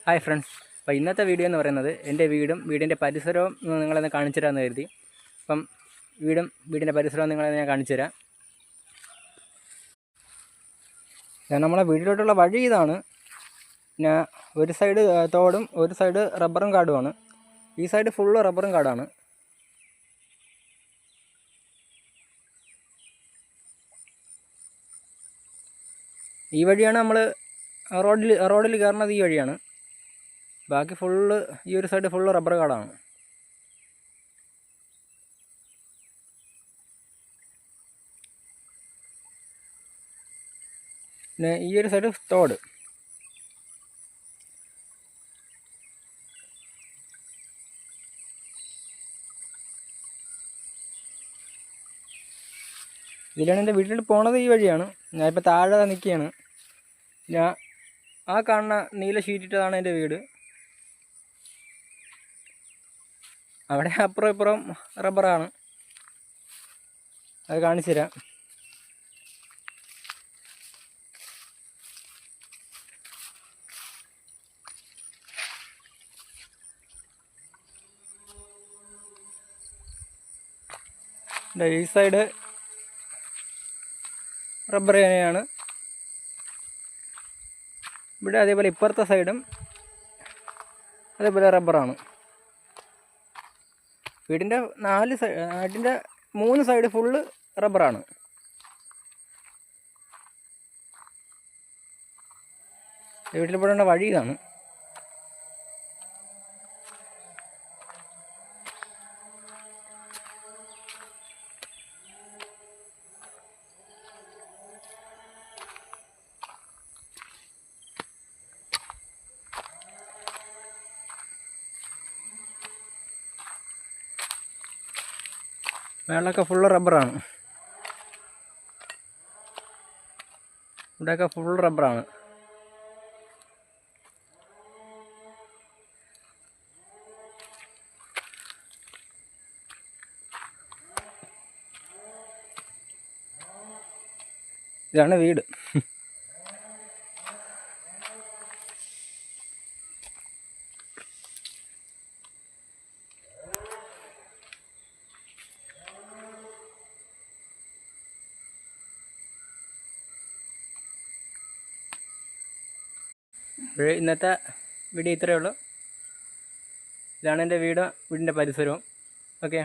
Hi friends, അപ്പോൾ ഇന്നത്തെ video എന്ന് പറയുന്നത് എൻ്റെ വീടിൻ്റെ പരിസരവും നിങ്ങളെന്ന് കാണിച്ചു തരാമെന്ന് കരുതി. അപ്പം വീടിൻ്റെ പരിസരവും നിങ്ങളെ ഞാൻ കാണിച്ചു തരാം. നമ്മളെ വീട്ടിലോട്ടുള്ള വഴി ഇതാണ്. പിന്നെ ഒരു സൈഡ് തോടും ഒരു സൈഡ് റബ്ബറും കാടുമാണ്. ഈ സൈഡ് ഫുള്ള് റബ്ബറും കാടാണ്. ഈ വഴിയാണ് നമ്മൾ റോഡിൽ കയറുന്നത്. ഈ വഴിയാണ്. ബാക്കി ഫുള്ള് ഈ ഒരു സൈഡ് ഫുള്ള് റബ്ബർ കാടാണ്. പിന്നെ ഈ ഒരു സൈഡ് തോട്. ഇതിലാണ് എൻ്റെ വീട്ടിലോട്ട് പോണത്. ഈ വഴിയാണ്. ഞാനിപ്പോൾ താഴെ നിൽക്കുകയാണ്. ആ കാണുന്ന നീല ഷീറ്റിട്ടതാണ് എൻ്റെ വീട്. അവിടെ അപ്പുറം ഇപ്പുറം റബ്ബറാണ്. അത് കാണിച്ചു തരാം. ഈ സൈഡ് റബ്ബർ തന്നെയാണ്. ഇവിടെ അതേപോലെ ഇപ്പുറത്തെ സൈഡും അതേപോലെ റബ്ബറാണ്. വീടിൻ്റെ 3 സൈഡ് ഫുള്ള് റബ്ബറാണ്. വീട്ടിൽ പോകേണ്ട വഴി ഇതാണ്. മേളൊക്കെ ഫുള്ള് റബ്ബറാണ്. ഇവിടെയൊക്കെ ഫുൾ റബ്ബറാണ്. ഇതാണ് വീട്. ഇന്നത്തെ വീഡിയോ ഇത്രയേ ഉള്ളൂ. ഇതാണ് എൻ്റെ വീടിൻ്റെ പരിസരവും. ഓക്കെ.